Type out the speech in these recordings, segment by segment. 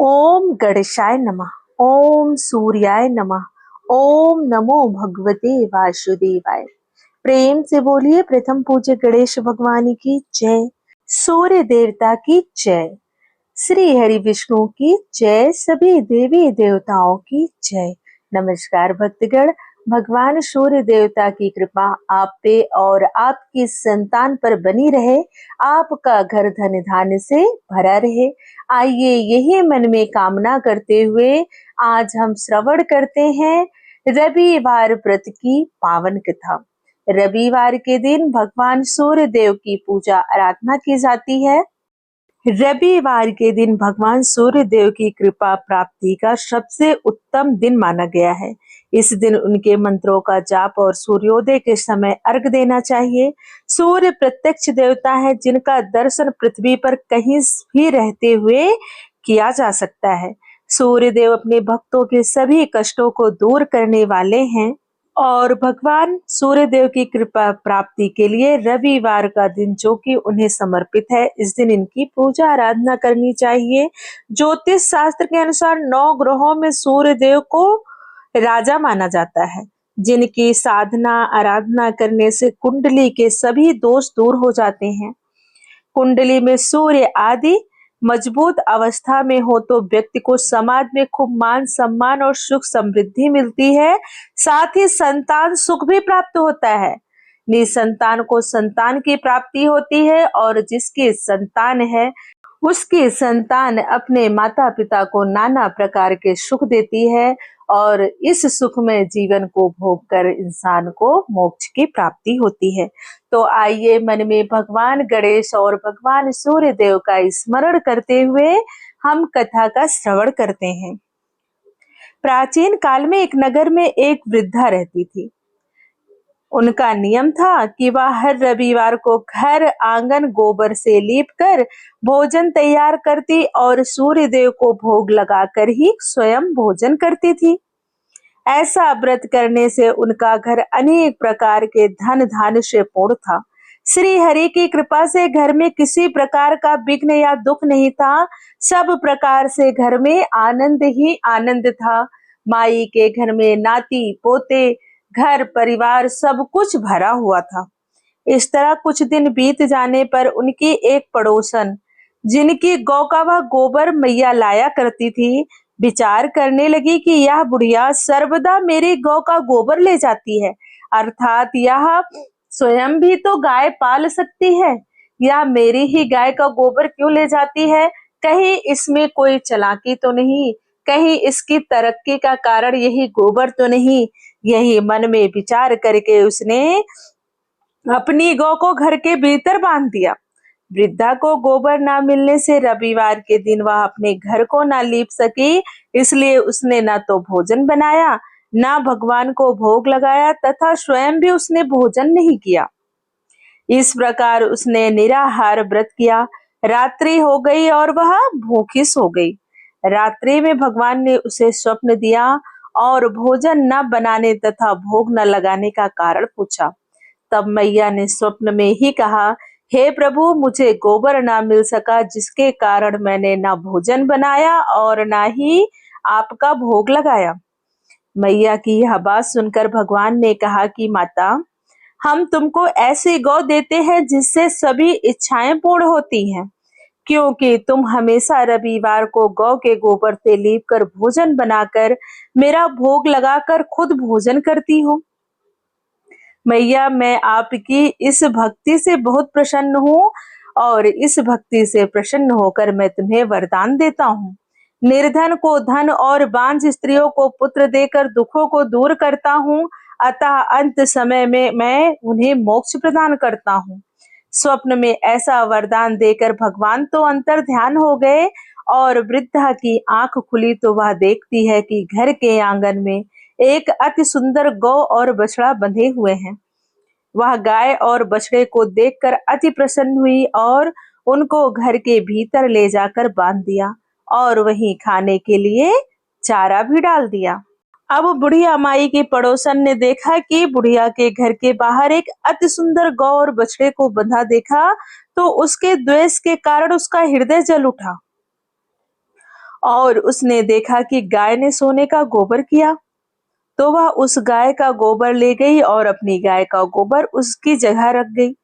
ओम गणेशाय नमः। ओम सूर्याय नमः। ओम नमो भगवते वासुदेवाय। प्रेम से बोलिए प्रथम पूज्य गणेश भगवान की जय, सूर्य देवता की जय, श्री हरि विष्णु की जय, सभी देवी देवताओं की जय। नमस्कार भक्तगण, भगवान सूर्य देवता की कृपा आप पे और आपकी संतान पर बनी रहे, आपका घर धन धान्य से भरा रहे। आइए यही मन में कामना करते हुए आज हम श्रवण करते हैं रविवार व्रत की पावन कथा। रविवार के दिन भगवान सूर्य देव की पूजा आराधना की जाती है। रविवार के दिन भगवान सूर्य देव की कृपा प्राप्ति का सबसे उत्तम दिन माना गया है। इस दिन उनके मंत्रों का जाप और सूर्योदय के समय अर्घ देना चाहिए। सूर्य प्रत्यक्ष देवता है जिनका दर्शन पृथ्वी पर कहीं भी रहते हुए किया जा सकता है। सूर्य देव अपने भक्तों के सभी कष्टों को दूर करने वाले हैं और भगवान सूर्य देव की कृपा प्राप्ति के लिए रविवार का दिन जो कि उन्हें समर्पित है, इस दिन इनकी पूजा आराधना करनी चाहिए। ज्योतिष शास्त्र के अनुसार 9 ग्रहों में सूर्य देव को राजा माना जाता है, जिनकी साधना आराधना करने से कुंडली के सभी दोष दूर हो जाते हैं। कुंडली में सूर्य आदि मजबूत अवस्था में हो तो व्यक्ति को समाज में खूब मान सम्मान और सुख समृद्धि मिलती है। साथ ही संतान सुख भी प्राप्त होता है। निसंतान को संतान की प्राप्ति होती है और जिसकी संतान है उसकी संतान अपने माता पिता को नाना प्रकार के सुख देती है और इस सुखमय जीवन को भोग कर इंसान को मोक्ष की प्राप्ति होती है। तो आइए मन में भगवान गणेश और भगवान सूर्य देव का स्मरण करते हुए हम कथा का श्रवण करते हैं। प्राचीन काल में एक नगर में एक वृद्धा रहती थी। उनका नियम था कि वह हर रविवार को घर आंगन गोबर से लीप कर भोजन तैयार करती और सूर्य देव को भोग लगाकर ही स्वयं भोजन करती थी। ऐसा व्रत करने से उनका घर अनेक प्रकार के धन धान्य से पूर्ण था। श्री हरि की कृपा से घर में किसी प्रकार का विघ्न या दुख नहीं था। सब प्रकार से घर में आनंद ही आनंद था। माई के घर में नाती पोते घर परिवार सब कुछ भरा हुआ था। इस तरह कुछ दिन बीत जाने पर उनकी एक पड़ोसन, जिनकी गौ का वह गोबर मैया लाया करती थी, विचार करने लगी कि यह बुढ़िया सर्वदा मेरी गौ का गोबर ले जाती है, अर्थात यह स्वयं भी तो गाय पाल सकती है, या मेरी ही गाय का गोबर क्यों ले जाती है? कहीं इसमें कोई चालाकी तो नहीं, कहीं इसकी तरक्की का कारण यही गोबर तो नहीं। यही मन में विचार करके उसने अपनी गौ को घर के भीतर बांध दिया। वृद्धा को गोबर ना मिलने से रविवार के दिन वह अपने घर को ना लीप सकी, इसलिए उसने ना तो भोजन बनाया, ना भगवान को भोग लगाया तथा स्वयं भी उसने भोजन नहीं किया। इस प्रकार उसने निराहार व्रत किया। रात्रि हो गई और वह भूखी सो गई। रात्रि में भगवान ने उसे स्वप्न दिया और भोजन न बनाने तथा भोग न लगाने का कारण पूछा। तब मैया ने स्वप्न में ही कहा, हे प्रभु, मुझे गोबर ना मिल सका, जिसके कारण मैंने ना भोजन बनाया और ना ही आपका भोग लगाया। मैया की यह बात सुनकर भगवान ने कहा कि माता, हम तुमको ऐसी गौ देते हैं जिससे सभी इच्छाएं पूर्ण होती हैं, क्योंकि तुम हमेशा रविवार को गौ के गोबर से लीप कर भोजन बनाकर मेरा भोग लगाकर खुद भोजन करती हो। मैया, मैं आपकी इस भक्ति से बहुत प्रसन्न हूँ और इस भक्ति से प्रसन्न होकर मैं तुम्हें वरदान देता हूँ। निर्धन को धन और बांझ स्त्रियों को पुत्र देकर दुखों को दूर करता हूँ, अतः अंत समय में मैं उन्हें मोक्ष प्रदान करता हूँ। स्वप्न में ऐसा वरदान देकर भगवान तो अंतर ध्यान हो गए और वृद्धा की आंख खुली तो वह देखती है कि घर के आंगन में एक अति सुंदर गौ और बछड़ा बंधे हुए हैं। वह गाय और बछड़े को देखकर अति प्रसन्न हुई और उनको घर के भीतर ले जाकर बांध दिया और वहीं खाने के लिए चारा भी डाल दिया। अब बुढ़िया माई की पड़ोसन ने देखा कि बुढ़िया के घर के बाहर एक अति सुंदर गौ और बछड़े को बंधा देखा तो उसके द्वेष के कारण उसका हृदय जल उठा और उसने देखा कि गाय ने सोने का गोबर किया, तो वह उस गाय का गोबर ले गई और अपनी गाय का गोबर उसकी जगह रख गई।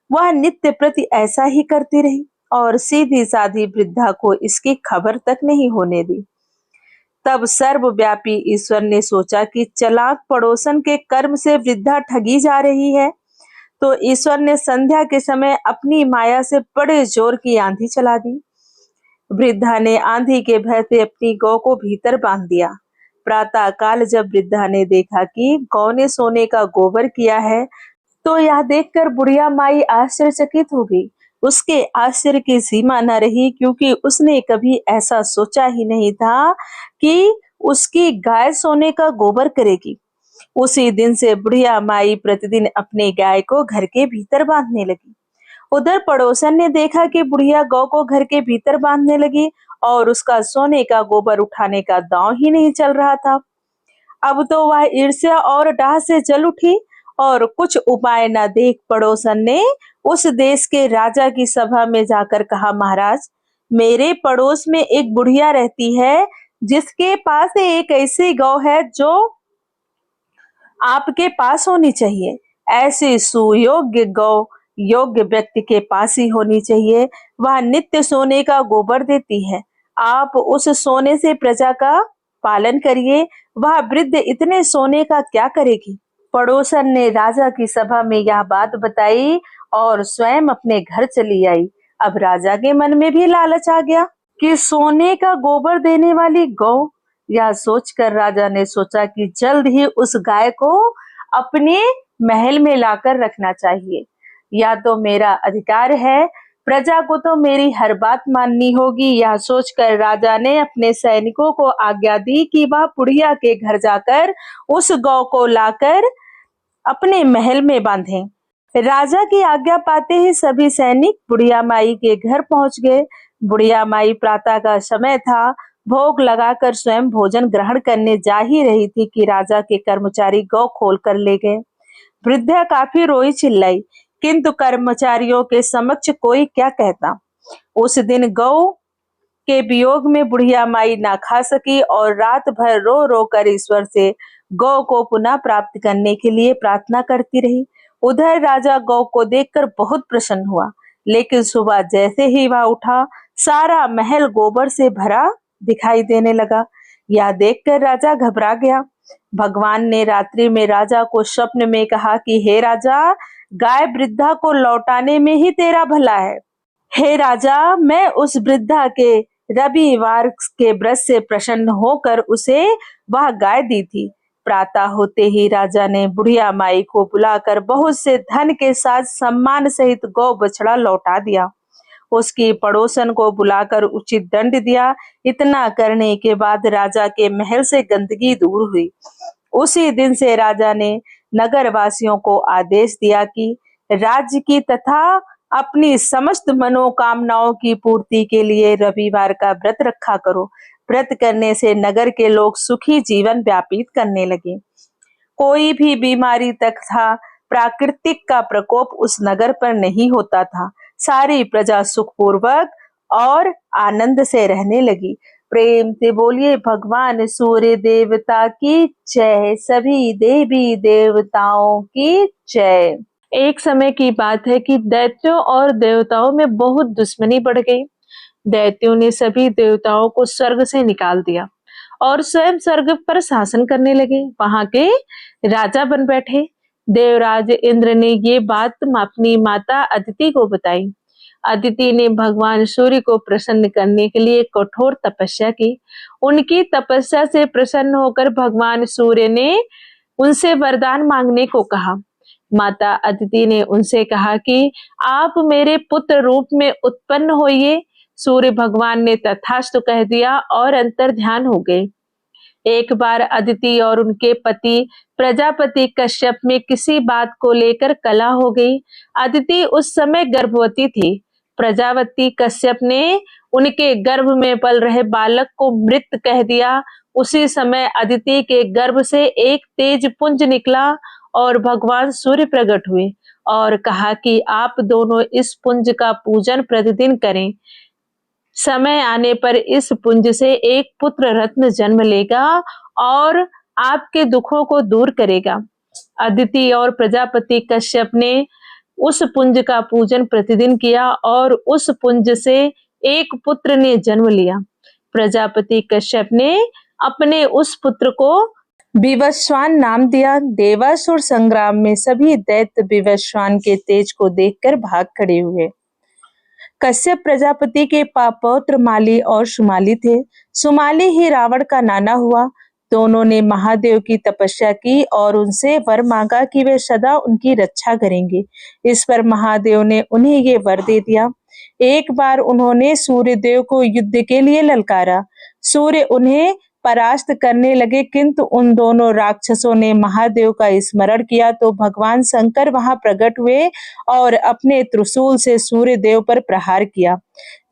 वह नित्य प्रति ऐसा ही करती रही और सीधी साधी वृद्धा को इसकी खबर तक नहीं होने दी। तब सर्वव्यापी ईश्वर ने सोचा कि चालाक पड़ोसन के कर्म से वृद्धा ठगी जा रही है, तो ईश्वर ने संध्या के समय अपनी माया से बड़े जोर की आंधी चला दी। वृद्धा ने आंधी के भय से अपनी गौ को भीतर बांध दिया। प्रातः काल जब वृद्धा ने देखा कि गौ ने सोने का गोबर किया है, तो यह देखकर बुढ़िया माई आश्चर्यचकित हो गई। उसके आश्चर्य की सीमा न रही, क्योंकि उसने कभी ऐसा सोचा ही नहीं था कि उसकी गाय सोने का गोबर करेगी। उसी दिन से बुढ़िया माई प्रतिदिन अपने गाय को घर के भीतर बांधने लगी। उधर पड़ोसन ने देखा कि बुढ़िया गौ को घर के भीतर बांधने लगी और उसका सोने का गोबर उठाने का दांव ही नहीं चल रहा था। अब तो वह ईर्ष्या और डाह से जल उठी और कुछ उपाय न देख पड़ोसन ने उस देश के राजा की सभा में जाकर कहा, महाराज, मेरे पड़ोस में एक बुढ़िया रहती है जिसके पास एक ऐसी गौ है जो आपके पास होनी चाहिए। ऐसी सुयोग्य गौ योग्य व्यक्ति के पास ही होनी चाहिए। वह नित्य सोने का गोबर देती है। आप उस सोने से प्रजा का पालन करिए। वह वृद्ध इतने सोने का क्या करेगी? पड़ोसन ने राजा की सभा में यह बात बताई और स्वयं अपने घर चली आई। अब राजा के मन में भी लालच आ गया कि सोने का गोबर देने वाली गौ। यह सोचकर राजा ने सोचा कि जल्द ही उस गाय को अपने महल में लाकर रखना चाहिए। या तो मेरा अधिकार है, प्रजा को तो मेरी हर बात माननी होगी। यह सोचकर राजा ने अपने सैनिकों को आज्ञा दी कि वह बुढ़िया के घर जाकर उस गौ को लाकर अपने महल में बांधें। राजा की आज्ञा पाते ही सभी सैनिक बुढ़िया माई के घर पहुंच गए। बुढ़िया माई प्रातः का समय था, भोग लगाकर स्वयं भोजन ग्रहण करने जा ही रही थी कि राजा के कर्मचारी गौ खोल कर ले गए। वृद्धा काफी रोई चिल्लाई, किंतु कर्मचारियों के समक्ष कोई क्या कहता। उस दिन गौ के वियोग में बुढ़िया माई ना खा सकी और रात भर रो रो कर ईश्वर से गौ को पुनः प्राप्त करने के लिए प्रार्थना करती रही। उधर राजा गौ को देखकर बहुत प्रसन्न हुआ, लेकिन सुबह जैसे ही वह उठा, सारा महल गोबर से भरा दिखाई देने लगा। यह देखकर राजा घबरा गया। भगवान ने रात्रि में राजा को स्वप्न में कहा कि हे राजा, गाय वृद्धा को लौटाने में ही तेरा भला है। हे राजा, मैं उस वृद्धा के रविवार के व्रत से प्रसन्न होकर उसे वह गाय दी थी। प्रातः होते ही राजा ने बुढ़िया माई को बुलाकर बहुत से धन के साथ सम्मान सहित गौ बछड़ा लौटा दिया। उसकी पड़ोसन को बुलाकर उचित दंड दिया। इतना करने के बाद राजा के महल से गंदगी दूर हुई। उसी दिन से राजा ने नगर वासियों को आदेश दिया कि राज्य की तथा अपनी समस्त मनोकामनाओं की पूर्ति के लिए रविवार का व्रत रखा करो। व्रत करने से नगर के लोग सुखी जीवन व्यतीत करने लगे। कोई भी बीमारी तथा प्राकृतिक का प्रकोप उस नगर पर नहीं होता था। सारी प्रजा सुखपूर्वक और आनंद से रहने लगी। प्रेम से बोलिए भगवान सूर्य देवता की जय, सभी देवी देवताओं की जय। एक समय की बात है कि दैत्यों और देवताओं में बहुत दुश्मनी बढ़ गई। दैत्यों ने सभी देवताओं को स्वर्ग से निकाल दिया और स्वयं स्वर्ग पर शासन करने लगे। वहां के राजा बन बैठे। देवराज इंद्र ने ये बात अपनी माता अदिति को बताई। अदिति ने भगवान सूर्य को प्रसन्न करने के लिए कठोर तपस्या की। उनकी तपस्या से प्रसन्न होकर भगवान सूर्य ने उनसे वरदान मांगने को कहा। माता अदिति ने उनसे कहा कि आप मेरे पुत्र रूप में उत्पन्न होइए। सूर्य भगवान ने तथास्तु कह दिया और अंतर ध्यान हो गए। एक बार अदिति और उनके पति प्रजापति कश्यप में किसी बात को लेकर कलह हो गई। अदिति उस समय गर्भवती थी। प्रजापति कश्यप ने उनके गर्भ में पल रहे बालक को मृत कह दिया। उसी समय अदिति के गर्भ से एक तेज पुंज निकला और भगवान सूर्य प्रकट हुए और कहा कि आप दोनों इस पुंज का पूजन प्रतिदिन करें। समय आने पर इस पुंज से एक पुत्र रत्न जन्म लेगा और आपके दुखों को दूर करेगा। अदिति और प्रजापति कश्यप ने उस पुंज का पूजन प्रतिदिन किया और उस पुंज से एक पुत्र ने जन्म लिया। प्रजापति कश्यप ने अपने उस पुत्र को विवस्वान नाम दिया। देवासुर संग्राम में सभी दैत्य विवस्वान के तेज को देखकर भाग खड़े हुए। कश्यप प्रजापति के पौत्र माली और सुमाली थे। सुमाली ही रावण का नाना हुआ। दोनों ने महादेव की तपस्या की और उनसे वर मांगा कि वे सदा उनकी रक्षा करेंगे। इस पर महादेव ने उन्हें ये वर दे दिया। एक बार उन्होंने सूर्यदेव को युद्ध के लिए ललकारा। सूर्य उन्हें परास्त करने लगे, किंतु उन दोनों राक्षसों ने महादेव का स्मरण किया तो भगवान शंकर वहां प्रकट हुए और अपने त्रिशूल से सूर्यदेव पर प्रहार किया,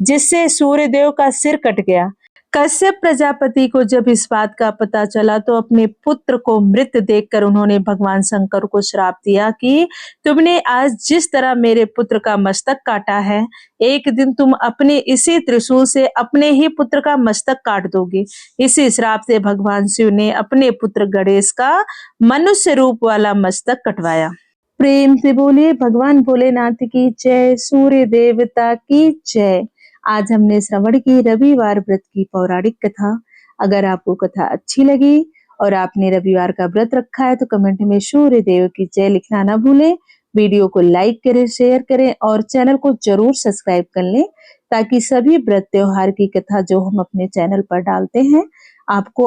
जिससे सूर्यदेव का सिर कट गया। कश्यप प्रजापति को जब इस बात का पता चला तो अपने पुत्र को मृत देखकर उन्होंने भगवान शंकर को श्राप दिया कि तुमने आज जिस तरह मेरे पुत्र का मस्तक काटा है, एक दिन तुम अपने इसी त्रिशूल से अपने ही पुत्र का मस्तक काट दोगे। इसी श्राप से भगवान शिव ने अपने पुत्र गणेश का मनुष्य रूप वाला मस्तक कटवाया। प्रेम से बोलिए भगवान भोलेनाथ की जय, सूर्य देवता की जय। आज हमने श्रवण की रविवार व्रत की पौराणिक कथा। अगर आपको कथा अच्छी लगी और आपने रविवार का व्रत रखा है तो कमेंट में सूर्य देव की जय लिखना ना भूलें। वीडियो को लाइक करें, शेयर करें और चैनल को जरूर सब्सक्राइब कर लें, ताकि सभी व्रत त्योहार की कथा जो हम अपने चैनल पर डालते हैं आपको